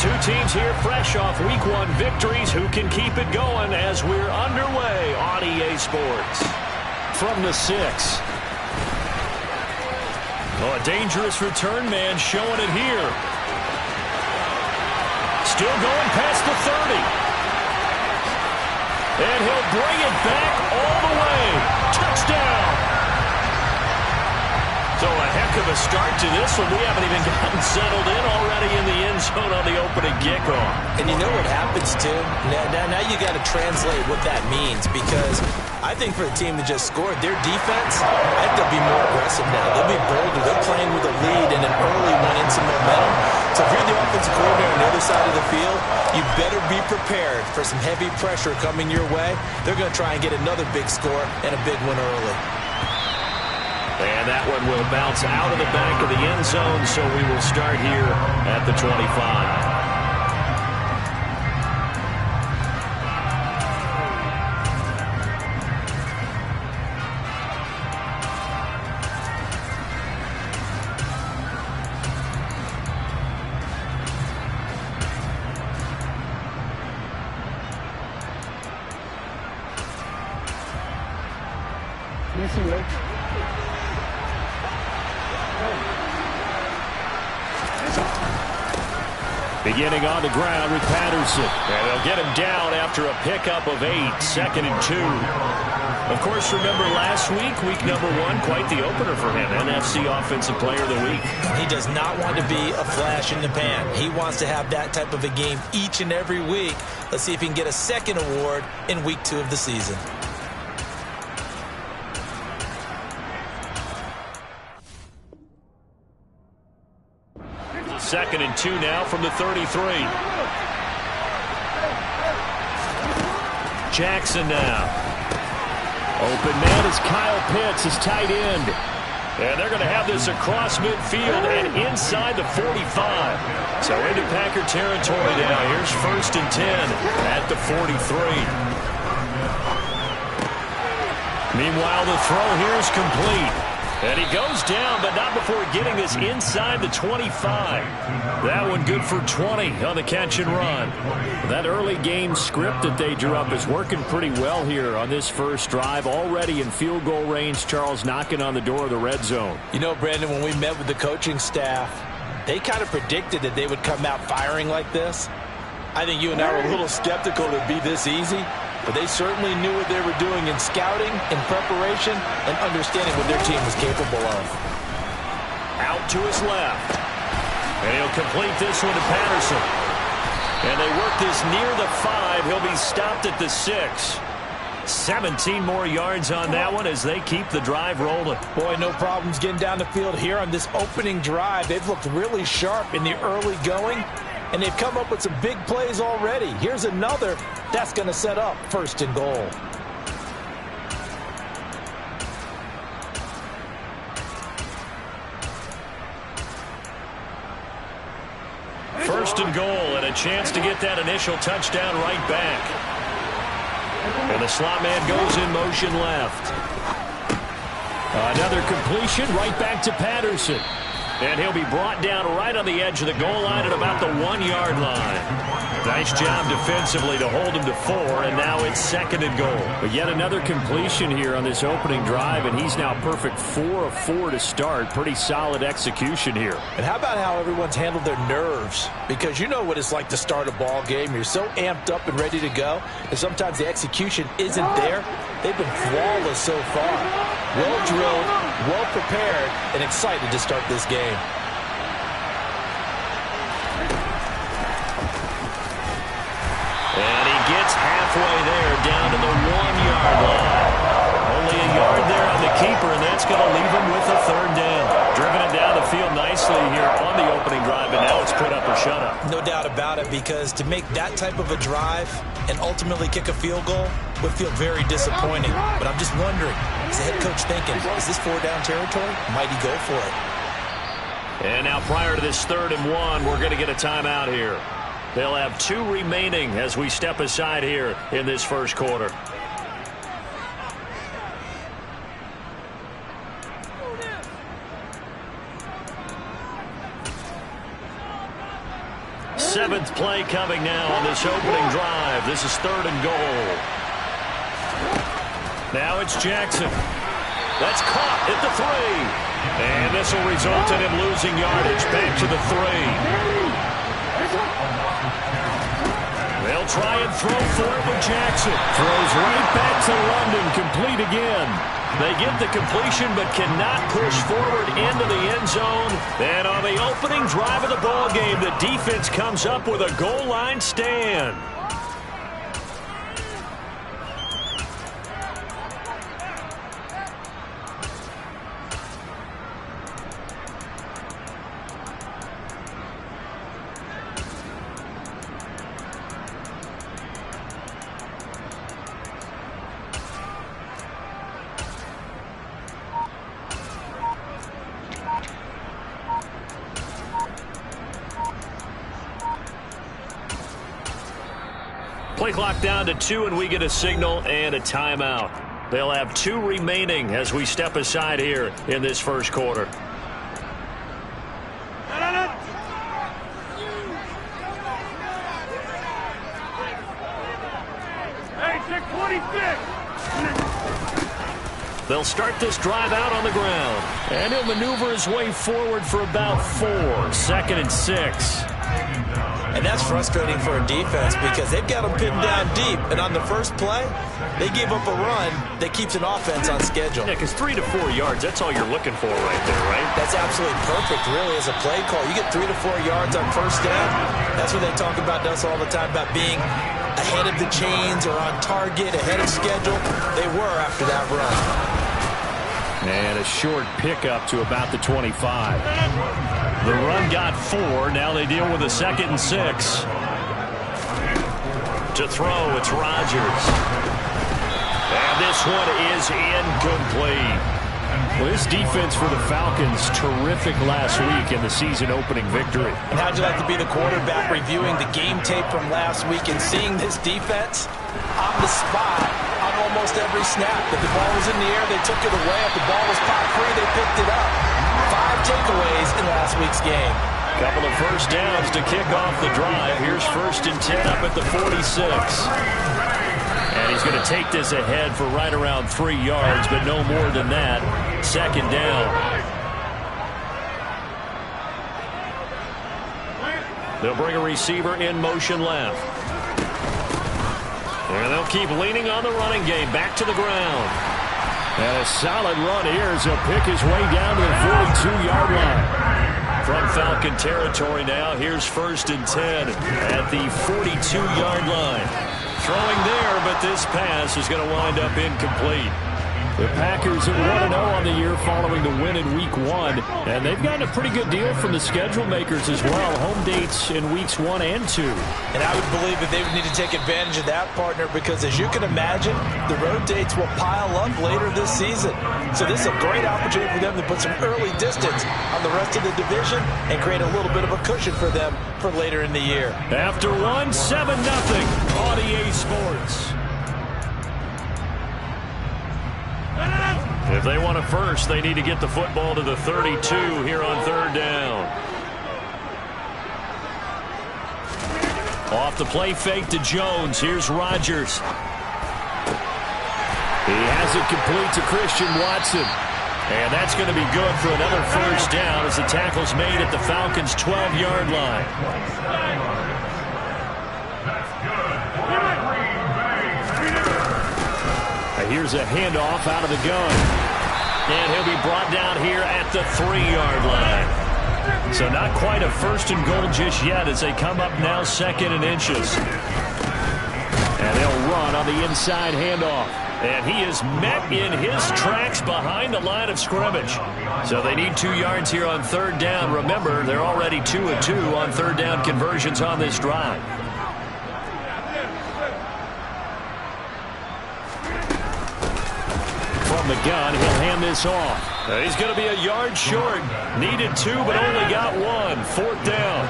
Two teams here fresh off Week 1 victories. Who can keep it going as we're underway on EA Sports? From the 6. Oh, a dangerous return man showing it here. Still going past the 30. And he'll bring it back all the way. Touchdown. So a heck of a start to this one. We haven't even gotten settled in already in the end zone on the opening kickoff. And you know what happens, too? Now you got to translate what that means, because I think for a team that just scored, their defense, I think they'll be more aggressive now. They'll be bolder. They're playing with a lead and an early one in some momentum. So if you're the offensive coordinator on the other side of the field, you better be prepared for some heavy pressure coming your way. They're going to try and get another big score and a big one early. And that one will bounce out of the back of the end zone, so we will start here at the 25. Beginning on the ground with Patterson. And they'll get him down after a pickup of 8, 2nd and 2. Of course, remember last week, week number 1, quite the opener for him. NFC Offensive Player of the Week. He does not want to be a flash in the pan. He wants to have that type of a game each and every week. Let's see if he can get a second award in week 2 of the season. Second and 2 now from the 33. Jackson now. Open man is Kyle Pitts, his tight end. And they're going to have this across midfield and inside the 45. So into Packer territory now. Here's 1st and 10 at the 43. Meanwhile, the throw here is complete. And he goes down, but not before getting this inside the 25. That one good for 20 on the catch and run. That early game script that they drew up is working pretty well here on this first drive. Already in field goal range, Charles knocking on the door of the red zone. You know, Brandon, when we met with the coaching staff, they kind of predicted that they would come out firing like this. I think you and I were a little skeptical it would be this easy. But they certainly knew what they were doing in scouting, in preparation, and understanding what their team was capable of. Out to his left. And he'll complete this one to Patterson. And they work this near the 5. He'll be stopped at the 6. 17 more yards on that one as they keep the drive rolling. Boy, no problems getting down the field here on this opening drive. They've looked really sharp in the early going, and they've come up with some big plays already. Here's another that's going to set up 1st and goal. First and goal, and a chance to get that initial touchdown right back. And the slot man goes in motion left. Another completion right back to Patterson. And he'll be brought down right on the edge of the goal line at about the 1-yard line. Nice job defensively to hold him to 4, and now it's 2nd and goal. But yet another completion here on this opening drive, and he's now perfect 4 of 4 to start. Pretty solid execution here. And how about how everyone's handled their nerves? Because you know what it's like to start a ball game. You're so amped up and ready to go, and sometimes the execution isn't there. They've been flawless so far. Well drilled, well prepared, and excited to start this game. And he gets halfway there, down to the 1-yard line. Only a yard there on the keeper, and that's going to leave him with a 3rd down. Driven it down the field nicely here on the opening drive, and now it's put up or shut up. No doubt about it, because to make that type of a drive and ultimately kick a field goal would feel very disappointing. But I'm just wondering, is the head coach thinking, is this 4-down territory? Might he go for it? And now prior to this 3rd and 1, we're going to get a timeout here. They'll have 2 remaining as we step aside here in this first quarter. 7th play coming now on this opening drive. This is 3rd and goal. Now it's Jackson. That's caught at the 3. And this will result in him losing yardage. Back to the 3. They'll try and throw for it with Jackson. Throws right back to London. Complete again. They get the completion but cannot push forward into the end zone. And on the opening drive of the ball game, the defense comes up with a goal line stand. Play clock down to 2, and we get a signal and a timeout. They'll have 2 remaining as we step aside here in this first quarter. They'll start this drive out on the ground. And he'll maneuver his way forward for about 4. 2nd and 6. And that's frustrating for a defense because they've got them pinned down deep. And on the first play, they give up a run that keeps an offense on schedule. Yeah, because 3 to 4 yards, that's all you're looking for right there, right? That's absolutely perfect, really, as a play call. You get 3 to 4 yards on first down. That's what they talk about us all the time, about being ahead of the chains or on target, ahead of schedule. They were after that run. And a short pickup to about the 25. The run got 4. Now they deal with a 2nd and 6. To throw, it's Rodgers. And this one is incomplete. Well, this defense for the Falcons, terrific last week in the season-opening victory. And how'd you like to be the quarterback reviewing the game tape from last week and seeing this defense on the spot on almost every snap? If the ball was in the air, they took it away. If the ball was popped free, they picked it up. 5 takeaways in last week's game. Couple of first downs to kick off the drive. Here's 1st and 10 up at the 46. And he's going to take this ahead for right around 3 yards, but no more than that. 2nd down. They'll bring a receiver in motion left. And they'll keep leaning on the running game. Back to the ground. And a solid run here as he'll pick his way down to the 42-yard line. From Falcon territory now, here's 1st and 10 at the 42-yard line. Throwing there, but this pass is going to wind up incomplete. The Packers at 1-0 on the year following the win in Week 1. And they've gotten a pretty good deal from the schedule makers as well. Home dates in Weeks 1 and 2. And I would believe that they would need to take advantage of that, partner, because as you can imagine, the road dates will pile up later this season. So this is a great opportunity for them to put some early distance on the rest of the division and create a little bit of a cushion for them for later in the year. After 1, 7-0 on EA Sports. If they want a first, they need to get the football to the 32 here on 3rd down. Off the play fake to Jones. Here's Rodgers. He has it complete to Christian Watson. And that's going to be good for another first down as the tackle's made at the Falcons' 12-yard line. Here's a handoff out of the gun. And he'll be brought down here at the 3-yard line. So not quite a 1st and goal just yet as they come up now 2nd and inches. And they'll run on the inside handoff. And he is met in his tracks behind the line of scrimmage. So they need 2 yards here on 3rd down. Remember, they're already 2 of 2 on 3rd down conversions on this drive. From the gun, he'll hand this off. He's going to be a yard short. Needed 2, but only got 1. 4th down.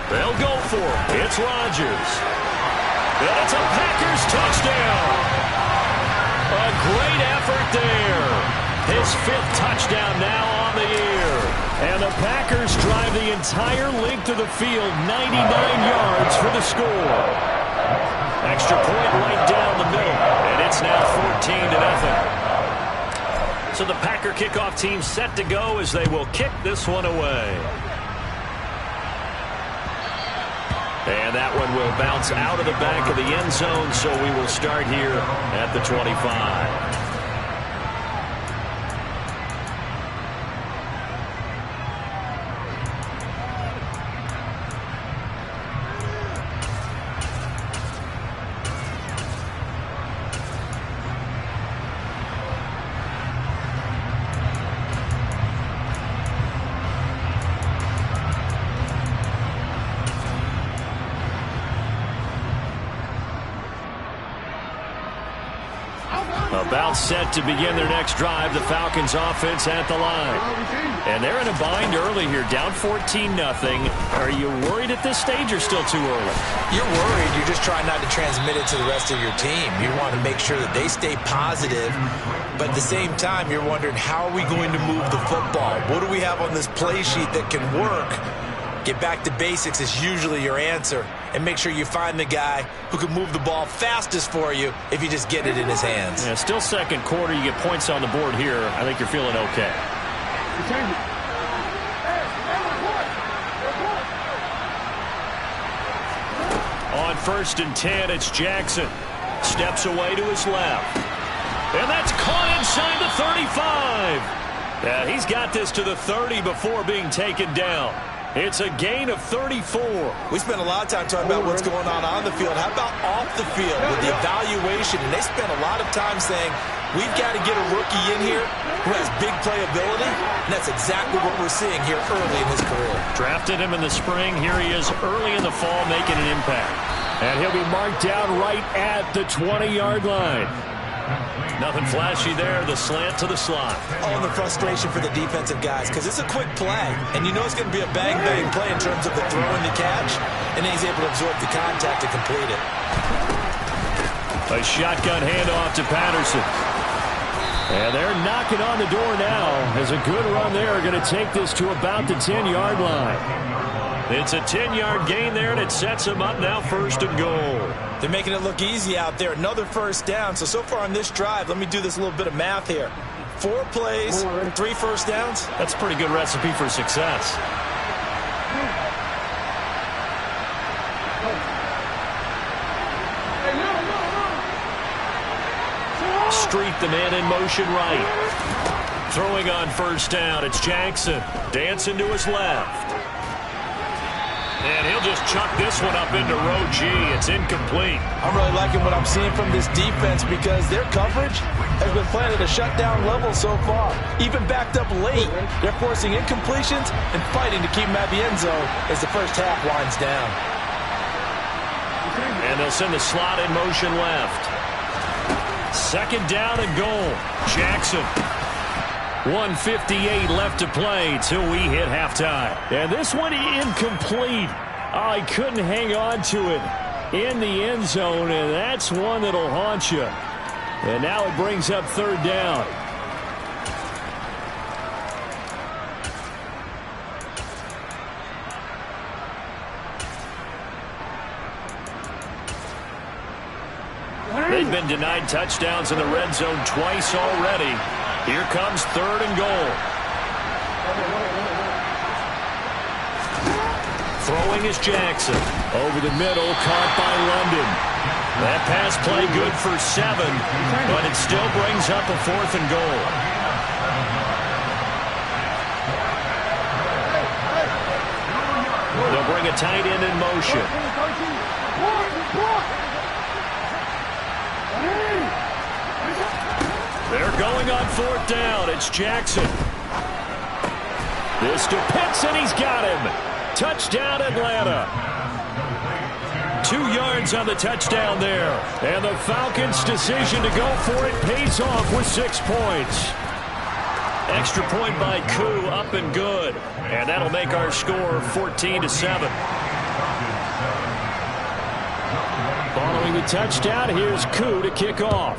They'll go for it. It's Rodgers. And it's a Packers touchdown. A great effort there. His 5th touchdown now on the year. And the Packers drive the entire length of the field, 99 yards for the score. Extra point right down the middle. And it's now 14-0. So the Packer kickoff team set to go as they will kick this one away. And that one will bounce out of the back of the end zone, so we will start here at the 25. About set to begin their next drive, the Falcons offense at the line. And they're in a bind early here, down 14-0. Are you worried at this stage or still too early? You're worried. You're just trying not to transmit it to the rest of your team. You want to make sure that they stay positive, but at the same time, you're wondering, how are we going to move the football? What do we have on this play sheet that can work? Get back to basics is usually your answer, and make sure you find the guy who can move the ball fastest for you if you just get it in his hands. Yeah, still second quarter. You get points on the board here. I think you're feeling okay. On 1st and 10, it's Jackson. Steps away to his left. And that's caught inside the 35. Yeah, he's got this to the 30 before being taken down. It's a gain of 34. We spent a lot of time talking about what's going on the field. How about off the field with the evaluation? And they spent a lot of time saying, we've got to get a rookie in here who has big playability. And that's exactly what we're seeing here early in his career. Drafted him in the spring. Here he is early in the fall making an impact. And he'll be marked down right at the 20-yard line. Nothing flashy there. The slant to the slot. Oh, and the frustration for the defensive guys, because it's a quick play, and you know it's going to be a bang-bang play in terms of the throw and the catch, and then he's able to absorb the contact to complete it. A shotgun handoff to Patterson. And they're knocking on the door now as a good run there going to take this to about the 10-yard line. It's a 10-yard gain there, and it sets them up now 1st and goal. They're making it look easy out there. Another 1st down. So far on this drive, let me do this little bit of math here. 4 plays, 3 first downs. That's a pretty good recipe for success. Street the man in motion right. Throwing on 1st down, it's Jackson. Dancing to his left. And he'll just chuck this one up into row G. It's incomplete. I'm really liking what I'm seeing from this defense because their coverage has been playing at a shutdown level so far. Even backed up late, they're forcing incompletions and fighting to keep them at the end zone as the first half winds down. And they'll send the slot in motion left. 2nd down and goal. Jackson. 1:58 left to play till we hit halftime. And this one incomplete. Oh, he couldn't hang on to it in the end zone, and that's one that'll haunt you. And now it brings up 3rd down. They've been denied touchdowns in the red zone twice already. Here comes 3rd and goal. Throwing is Jackson. Over the middle, caught by London. That pass play good for 7, but it still brings up a 4th and goal. They'll bring a tight end in motion. They're going on 4th down. It's Jackson. This to Pitts, and he's got him. Touchdown, Atlanta. 2 yards on the touchdown there. And the Falcons' decision to go for it pays off with 6 points. Extra point by Koo, up and good. And that'll make our score 14-7. Ball Throwing the touchdown, here's Koo to kick off.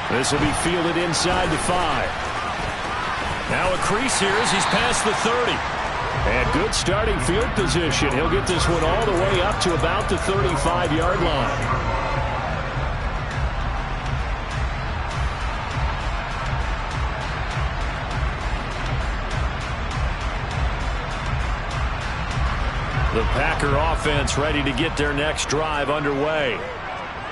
This will be fielded inside the 5. Now a crease here as he's past the 30. And good starting field position. He'll get this one all the way up to about the 35-yard line. The Packer offense ready to get their next drive underway.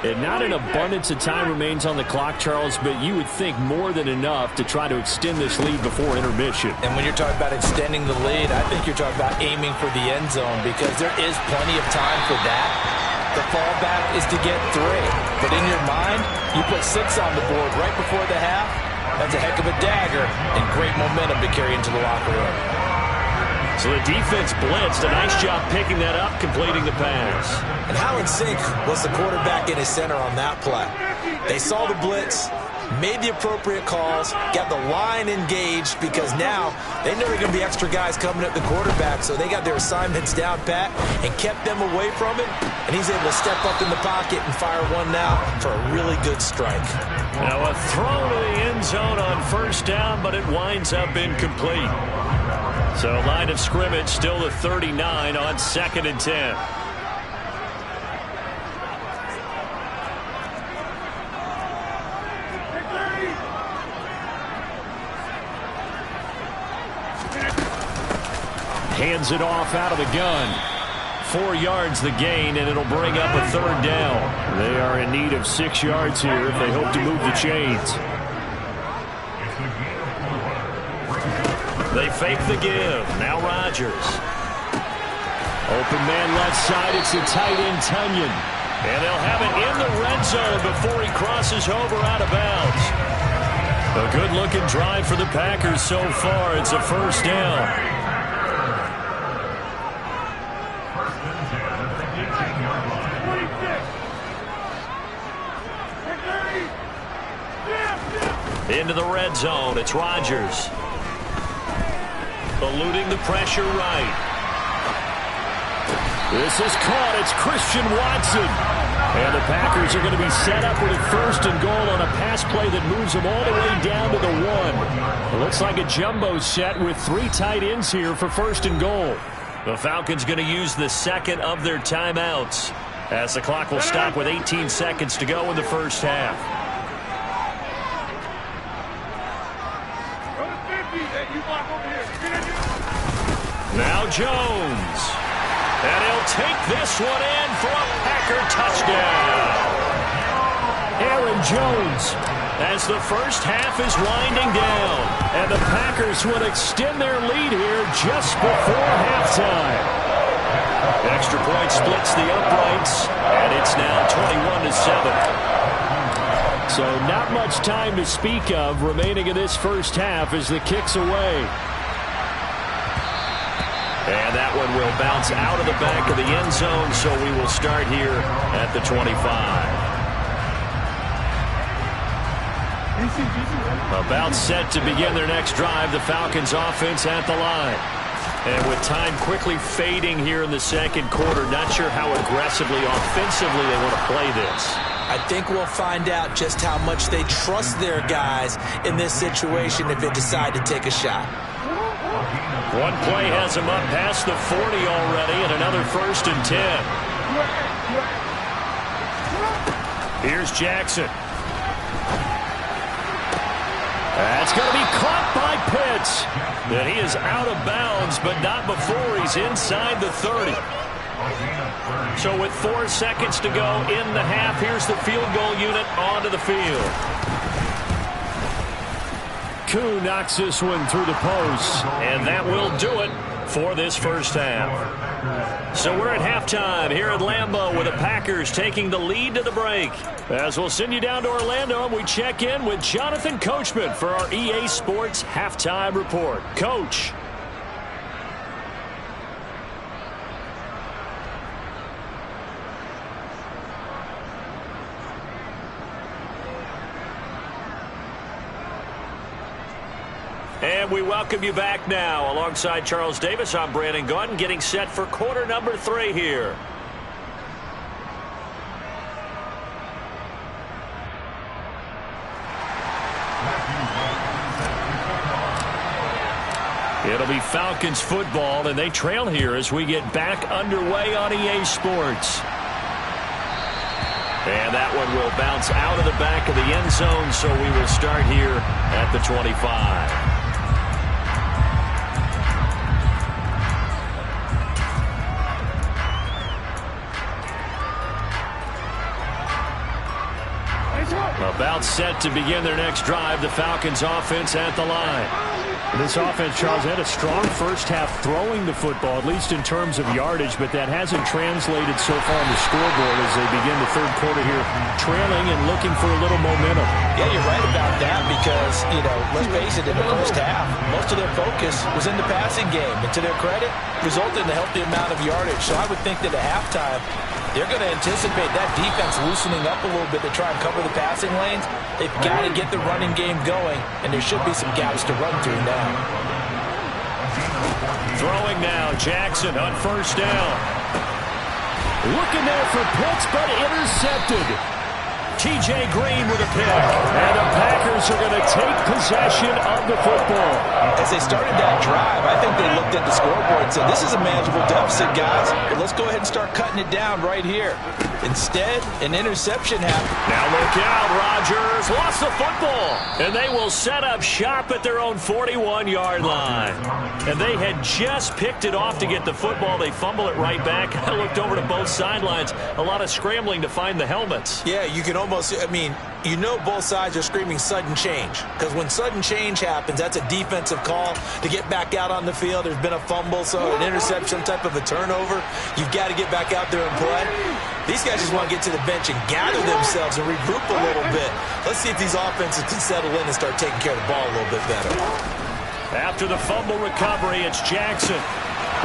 And not an abundance of time remains on the clock, Charles, but you would think more than enough to try to extend this lead before intermission. And when you're talking about extending the lead, I think you're talking about aiming for the end zone because there is plenty of time for that. The fallback is to get 3. But in your mind, you put 6 on the board right before the half. That's a heck of a dagger and great momentum to carry into the locker room. So the defense blitzed. A nice job picking that up, completing the pass. And how in sync was the quarterback in his center on that play? They saw the blitz, made the appropriate calls, got the line engaged because now they know there are going to be extra guys coming at the quarterback, so they got their assignments down pat and kept them away from it, and he's able to step up in the pocket and fire one now for a really good strike. Now a throw to the end zone on first down, but it winds up incomplete. So line of scrimmage still the 39 on 2nd and 10. Hands it off out of the gun. 4 yards the gain, and it'll bring up a 3rd down. They are in need of 6 yards here if they hope to move the chains. They fake the give. Now Rodgers. Open man left side. It's the tight end, Tunyon. And they'll have it in the red zone before he crosses over out of bounds. A good-looking drive for the Packers so far. It's a 1st down. Into the red zone. It's Rodgers. Eluding the pressure right. This is caught. It's Christian Watson. And the Packers are going to be set up with a 1st and goal on a pass play that moves them all the way down to the 1. It looks like a jumbo set with 3 tight ends here for 1st and goal. The Falcons going to use the 2nd of their timeouts as the clock will stop with 18 seconds to go in the first half. Now Jones. And he'll take this one in for a Packer touchdown. Aaron Jones as the first half is winding down. And the Packers will extend their lead here just before halftime. Extra point splits the uprights, and it's now 21-7. So not much time to speak of remaining in this first half as the kick's away. And that one will bounce out of the back of the end zone, so we will start here at the 25. About set to begin their next drive, the Falcons offense at the line. And with time quickly fading here in the 2nd quarter, not sure how aggressively, offensively they want to play this. I think we'll find out just how much they trust their guys in this situation if they decide to take a shot. One play has him up past the 40 already, and another 1st and 10. Here's Jackson. That's going to be caught by Pitts. And he is out of bounds, but not before he's inside the 30. So with 4 seconds to go in the half, here's the field goal unit onto the field. Koo knocks this one through the post, and that will do it for this first half. So we're at halftime here at Lambeau with the Packers taking the lead to the break. As we'll send you down to Orlando, and we check in with Jonathan Coachman for our EA Sports Halftime Report. Coach. And we welcome you back now. Alongside Charles Davis, I'm Brandon Gaudin, getting set for quarter number 3 here. It'll be Falcons football, and they trail here as we get back underway on EA Sports. And that one will bounce out of the back of the end zone, so we will start here at the 25. About set to begin their next drive, the Falcons offense at the line. This offense, Charles, had a strong first half throwing the football, at least in terms of yardage, but that hasn't translated so far on the scoreboard as they begin the third quarter here, trailing and looking for a little momentum. Yeah, you're right about that because, let's face it, in the first half, most of their focus was in the passing game. And to their credit, resulted in a healthy amount of yardage. So I would think that at halftime, they're going to anticipate that defense loosening up a little bit to try and cover the passing lanes. They've got to get the running game going, and there should be some gaps to run through now. Throwing now, Jackson on first down. Looking there for Pitts, but intercepted. T.J. Green with a pick. And the Packers are going to take possession of the football. As they started that drive, I think they looked at the scoreboard and said, this is a manageable deficit, guys, but let's go ahead and start cutting it down right here. Instead, an interception happened. Now look out, Rodgers lost the football. And they will set up shop at their own 41-yard line. And they had just picked it off to get the football. They fumble it right back. I looked over to both sidelines. A lot of scrambling to find the helmets. Yeah, you can almost, both sides are screaming sudden change. Because when sudden change happens, that's a defensive call to get back out on the field. There's been a fumble, so an interception, some type of a turnover. You've got to get back out there and play. These guys just want to get to the bench and gather themselves and regroup a little bit. Let's see if these offenses can settle in and start taking care of the ball a little bit better. After the fumble recovery, it's Jackson.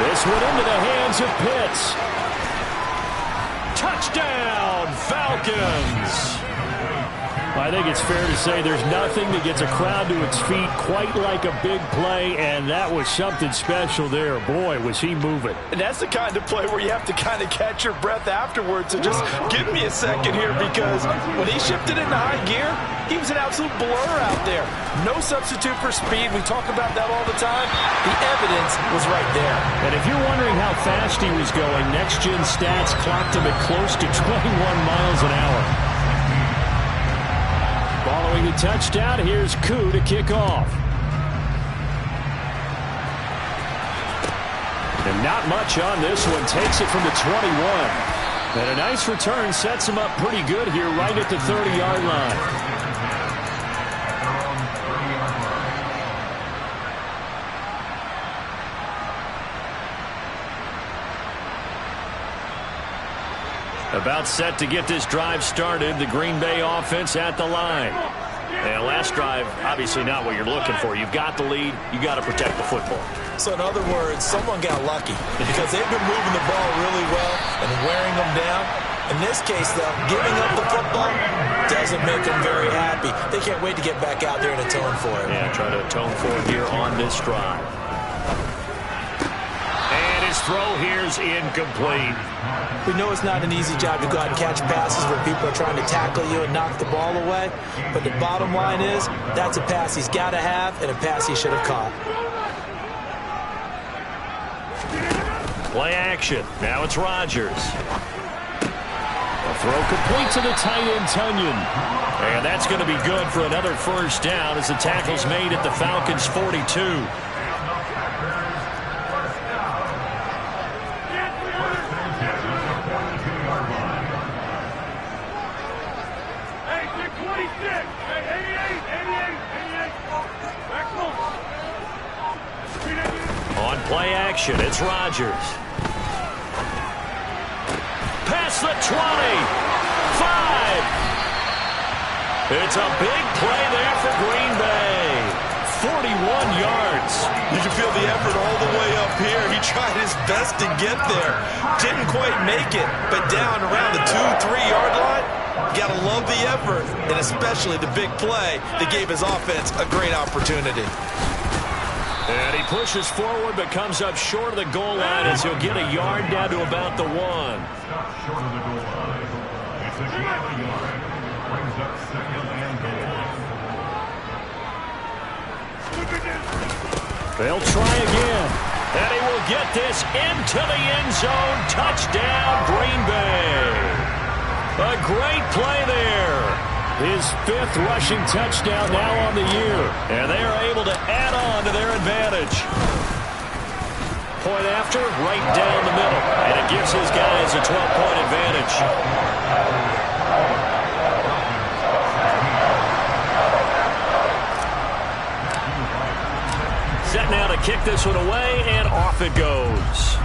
This one into the hands of Pitts. Touchdown, Falcons! I think it's fair to say there's nothing that gets a crowd to its feet quite like a big play, and that was something special there. Boy, was he moving. And that's the kind of play where you have to kind of catch your breath afterwards. So just give me a second here, because when he shifted into high gear, he was an absolute blur out there. No substitute for speed. We talk about that all the time. The evidence was right there. And if you're wondering how fast he was going, Next Gen Stats clocked him at close to 21 miles an hour. Following the touchdown, here's Koo to kick off. And not much on this one. Takes it from the 21. And a nice return sets him up pretty good here right at the 30-yard line. About set to get this drive started. The Green Bay offense at the line. And last drive, obviously not what you're looking for. You've got the lead. You got to protect the football. So in other words, someone got lucky because they've been moving the ball really well and wearing them down. In this case, though, giving up the football doesn't make them very happy. They can't wait to get back out there and atone for it. Yeah, try to atone for it here on this drive. And his throw here is incomplete. We know it's not an easy job to go out and catch passes where people are trying to tackle you and knock the ball away. But the bottom line is, that's a pass he's got to have and a pass he should have caught. Play action. Now it's Rodgers. A throw complete to the tight end, Tunyon. And that's going to be good for another first down as the tackle's made at the Falcons' 42. Play action, it's Rodgers. Past the 20. 5. It's a big play there for Green Bay. 41 yards. You can feel the effort all the way up here. He tried his best to get there. Didn't quite make it, but down around the 2-3 yard line, gotta love the effort, and especially the big play that gave his offense a great opportunity. And he pushes forward but comes up short of the goal line as he'll get a yard down to about the 1. Short of the goal line. It's a gain of a yard. Brings up 2nd and goal. They'll try again. And he will get this into the end zone. Touchdown, Green Bay. A great play there. His 5th rushing touchdown now on the year. And they are able to add on to their advantage. Point after, right down the middle. And it gives his guys a 12-point advantage. Set now to kick this one away, and off it goes.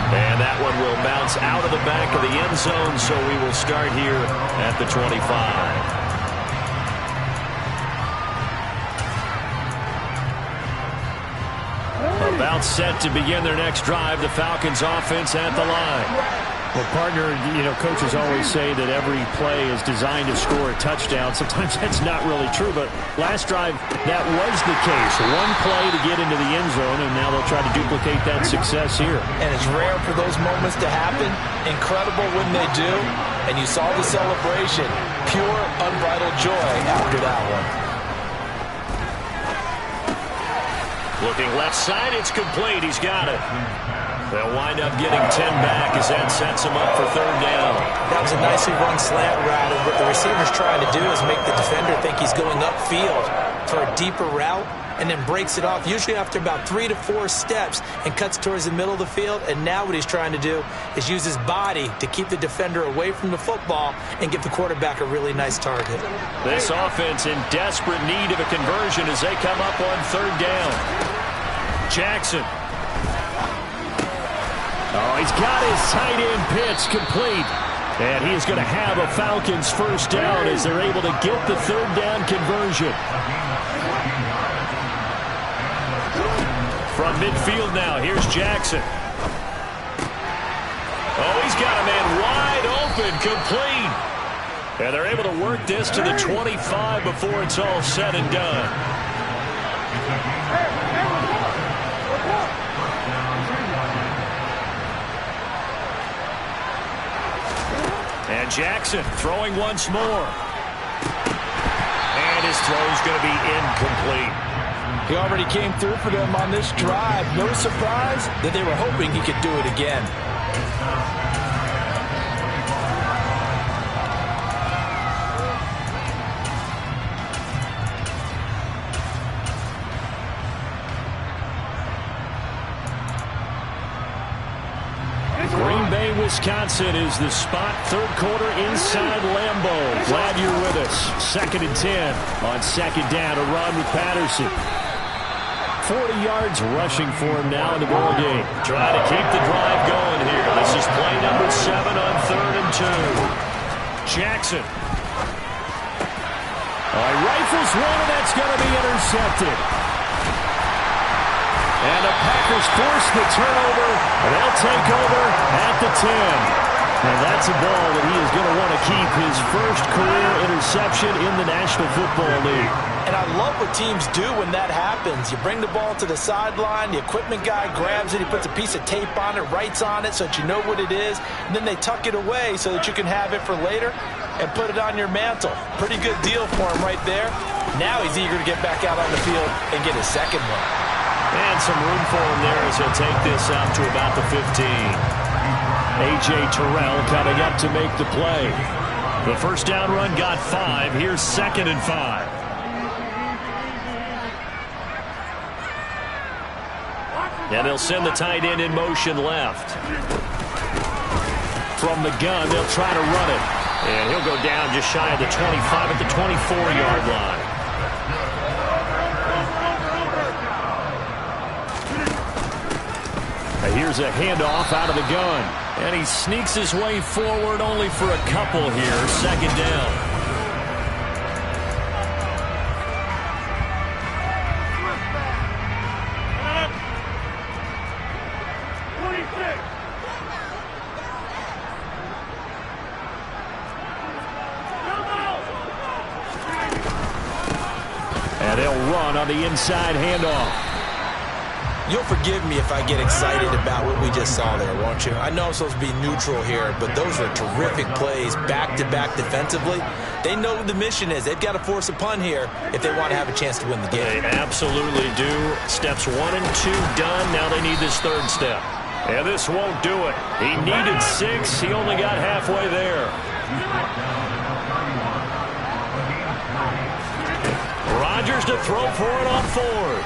And that one will bounce out of the back of the end zone, so we will start here at the 25. About set to begin their next drive, the Falcons offense at the line. Well, partner, coaches always say that every play is designed to score a touchdown. Sometimes that's not really true, but last drive, that was the case. One play to get into the end zone, and now they'll try to duplicate that success here. And it's rare for those moments to happen. Incredible when they do. And you saw the celebration. Pure, unbridled joy after that one. Looking left side, it's complete. He's got it. They'll wind up getting 10 back as that sets him up for 3rd down. That was a nicely run slant route, and what the receiver's trying to do is make the defender think he's going upfield for a deeper route, and then breaks it off, usually after about 3 to 4 steps, and cuts towards the middle of the field. And now what he's trying to do is use his body to keep the defender away from the football and give the quarterback a really nice target. This offense in desperate need of a conversion as they come up on 3rd down. Jackson. Oh, he's got his tight end pitch complete. And he is going to have a Falcons 1st down as they're able to get the 3rd down conversion. From midfield now, here's Jackson. Oh, he's got a man wide open, complete. And they're able to work this to the 25 before it's all said and done. And Jackson throwing once more. And his throw's going to be incomplete. He already came through for them on this drive. No surprise that they were hoping he could do it again. Green Bay, Wisconsin is the spot. 3rd quarter inside Lambeau. Glad you're with us. 2nd and 10 on 2nd down to run with Patterson. 40 yards rushing for him now in the ball game. Trying to keep the drive going here. This is play number 7 on 3rd and 2. Jackson. He rifles one, and that's going to be intercepted. And the Packers force the turnover. They'll take over at the 10. And that's a ball that he is going to want to keep, his first career interception in the National Football League. And I love what teams do when that happens. You bring the ball to the sideline, the equipment guy grabs it, he puts a piece of tape on it, writes on it so that you know what it is, and then they tuck it away so that you can have it for later and put it on your mantle. Pretty good deal for him right there. Now he's eager to get back out on the field and get his 2nd one. And some room for him there as he'll take this out to about the 15. A.J. Terrell coming up to make the play. The 1st down run got 5. Here's 2nd and 5. And they'll send the tight end in motion left. From the gun, they'll try to run it. And he'll go down just shy of the 25 at the 24-yard line. Here's a handoff out of the gun. And he sneaks his way forward only for a couple here. 2nd down. on the inside handoff. You'll forgive me if I get excited about what we just saw there, won't you? I know I'm supposed to be neutral here, but those were terrific plays back-to-back defensively. They know what the mission is. They've got to force a punt here if they want to have a chance to win the game. They absolutely do. Steps 1 and 2 done. Now they need this third step. And this won't do it. He needed 6. He only got halfway there. Rodgers to throw for it on 4th.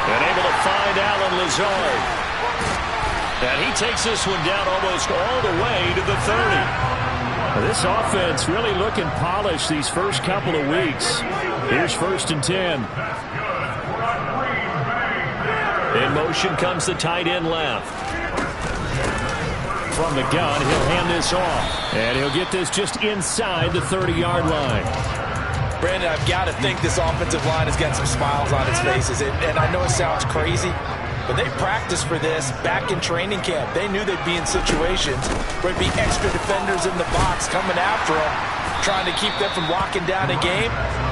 And able to find Allen Lazard. And he takes this one down almost all the way to the 30. This offense really looking polished these first couple of weeks. Here's 1st and 10. In motion comes the tight end left. From the gun, he'll hand this off. And he'll get this just inside the 30-yard line. Brandon, I've got to think this offensive line has got some smiles on its faces. And I know it sounds crazy, but they practiced for this back in training camp. They knew they'd be in situations where there'd be extra defenders in the box coming after them, trying to keep them from locking down a game.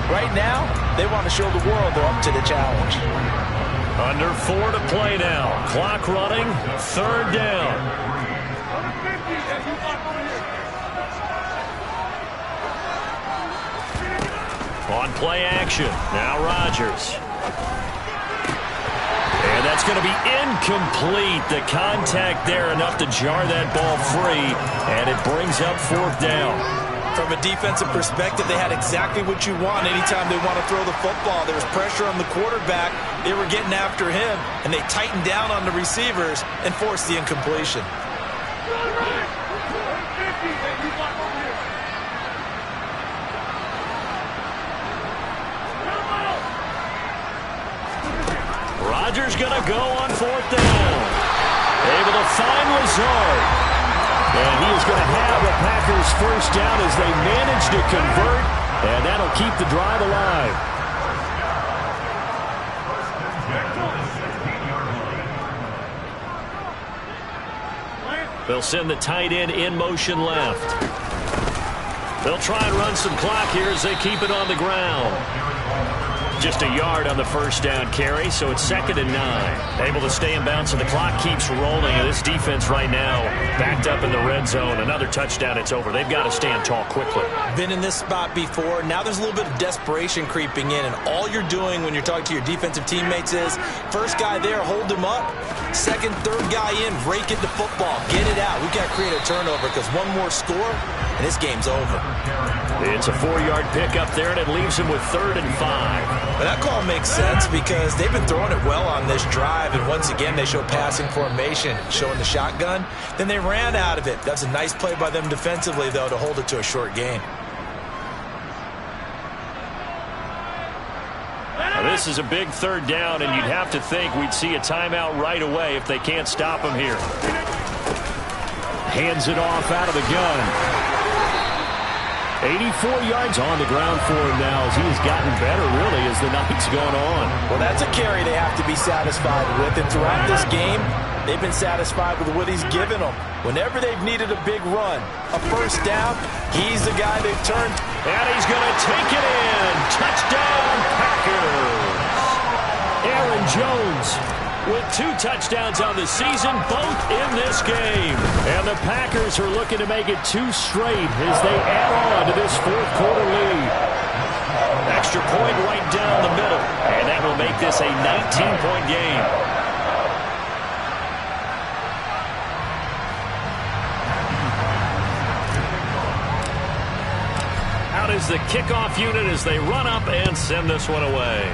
Right now, they want to show the world they're up to the challenge. Under 4 to play now. Clock running. 3rd down. On play action. Now Rodgers. And that's going to be incomplete. The contact there enough to jar that ball free. And it brings up 4th down. From a defensive perspective, they had exactly what you want anytime they want to throw the football. There was pressure on the quarterback. They were getting after him. And they tightened down on the receivers and forced the incompletion. Rodgers going to go on 4th down. Able to find Lazard. And he is going to have the Packers 1st down as they manage to convert. And that'll keep the drive alive. They'll send the tight end in motion left. They'll try and run some clock here as they keep it on the ground. Just a yard on the 1st down carry, so it's 2nd and 9. Able to stay in bounds, and the clock keeps rolling. And this defense right now backed up in the red zone. Another touchdown, it's over. They've got to stand tall quickly. Been in this spot before. Now there's a little bit of desperation creeping in, and all you're doing when you're talking to your defensive teammates is, first guy there, hold him up. Second, third guy in, rake it the football. Get it out. We've got to create a turnover because one more score, and this game's over. It's a 4-yard pickup there, and it leaves him with 3rd and 5. But that call makes sense because they've been throwing it well on this drive, and once again they show passing formation, showing the shotgun. Then they ran out of it. That's a nice play by them defensively, though, to hold it to a short gain. Now, this is a big 3rd down, and you'd have to think we'd see a timeout right away if they can't stop him here. Hands it off out of the gun. 84 yards on the ground for him now as he has gotten better, really, as the night's gone on. Well, that's a carry they have to be satisfied with. And throughout this game, they've been satisfied with what he's given them. Whenever they've needed a big run, a 1st down, he's the guy they've turned. And he's going to take it in. Touchdown, Packers. Aaron Jones with 2 touchdowns on the season, both in this game. And the Packers are looking to make it 2 straight as they add on to this 4th quarter lead. Extra point right down the middle, and that will make this a 19-point game. Out is the kickoff unit as they run up and send this one away.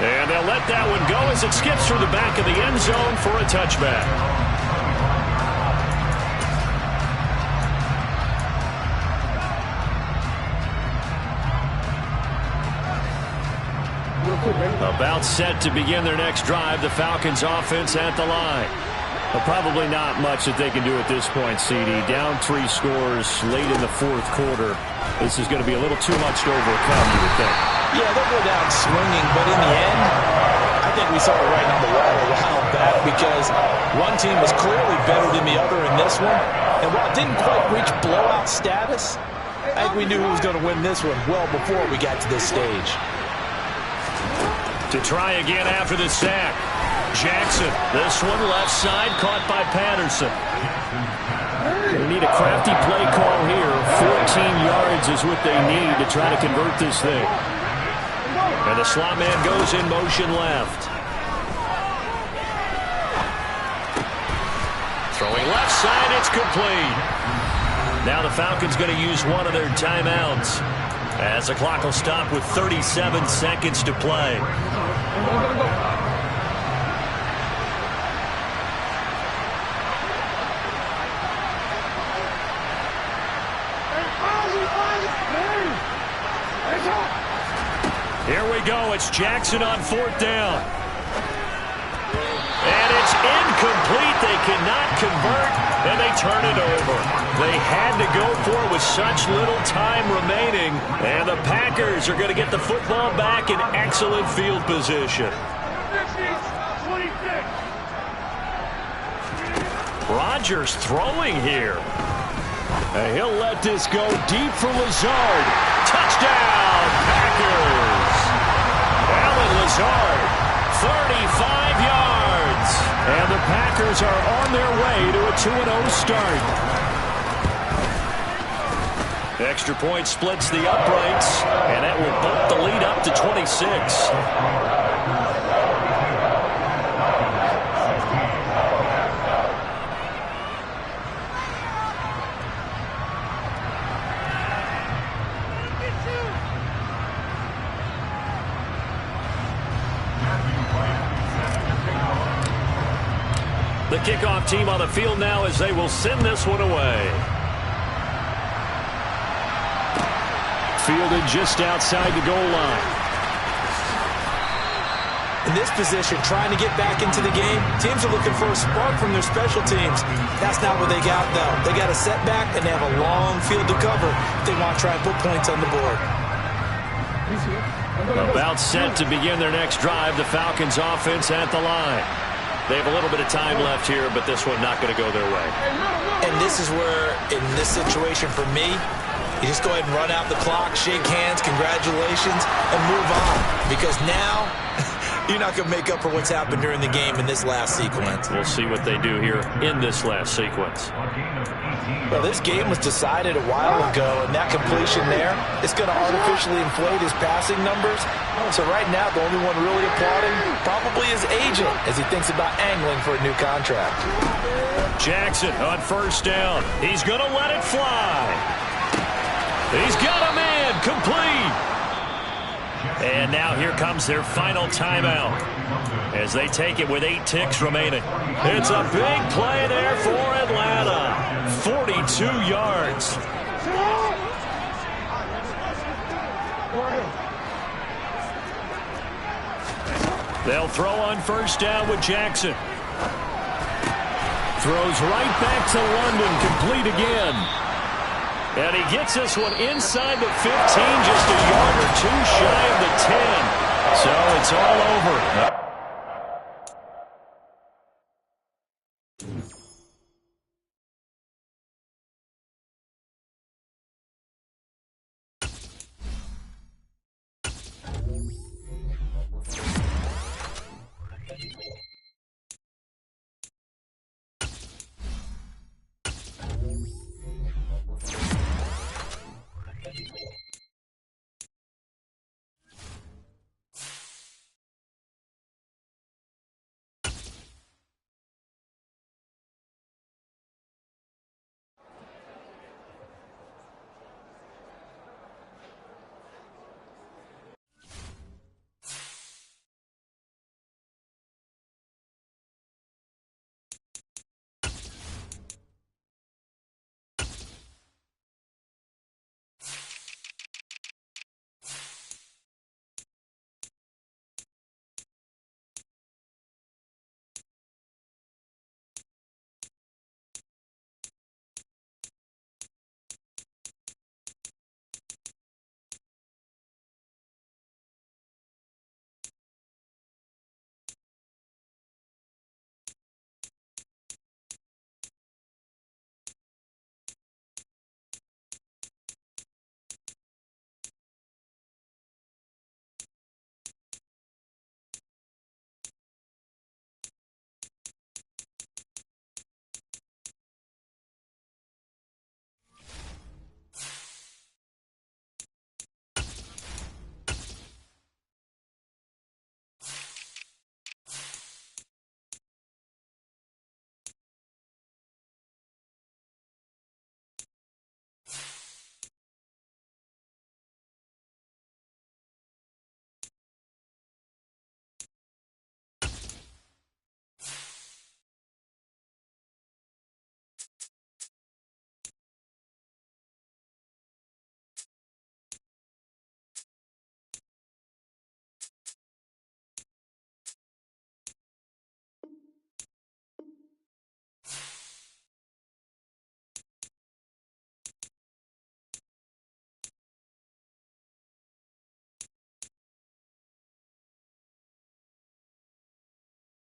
And they'll let that one go as it skips through the back of the end zone for a touchback. About set to begin their next drive. The Falcons offense at the line. But probably not much that they can do at this point, CD. Down 3 scores late in the 4th quarter. This is going to be a little too much to overcome, you would think. Yeah, they'll go down swinging, but in the end, I think we saw it right on the wall a while back because one team was clearly better than the other in this one. And while it didn't quite reach blowout status, I think we knew who was going to win this one well before we got to this stage. To try again after the sack. Jackson, this one left side, caught by Patterson. They need a crafty play call here. 14 yards is what they need to try to convert this thing. And the slot man goes in motion left. Throwing left side, it's complete. Now the Falcons going to use one of their timeouts, as the clock will stop with 37 seconds to play. Here we go. It's Jackson on 4th down. And it's incomplete. They cannot convert, and they turn it over. They had to go for it with such little time remaining, and the Packers are going to get the football back in excellent field position. Rodgers throwing here. And he'll let this go deep for Lazard. Touchdown, Packers! Alan Lazard, 35 yards. And the Packers are on their way to a 2-0 start. Extra point splits the uprights, and that will bump the lead up to 26. The kickoff team on the field now as they will send this one away. Fielded just outside the goal line. In this position, trying to get back into the game, teams are looking for a spark from their special teams. That's not what they got, though. They got a setback, and they have a long field to cover if they want to try and put points on the board. About set to begin their next drive, the Falcons offense at the line. They have a little bit of time left here, but this one not going to go their way. And this is where, in this situation for me, you just go ahead and run out the clock, shake hands, congratulations, and move on. Because now, you're not going to make up for what's happened during the game in this last sequence. We'll see what they do here in this last sequence. Well, this game was decided a while ago, and that completion there is going to artificially inflate his passing numbers. So right now, the only one really applauding probably his agent as he thinks about angling for a new contract. Jackson on 1st down. He's going to let it fly. He's got a man complete. And now here comes their final timeout as they take it with 8 ticks remaining. It's a big play there for Atlanta. 42 yards. They'll throw on 1st down with Jackson. Throws right back to London, complete again. And he gets this one inside the 15, just a yard or two shy of the 10. So it's all over.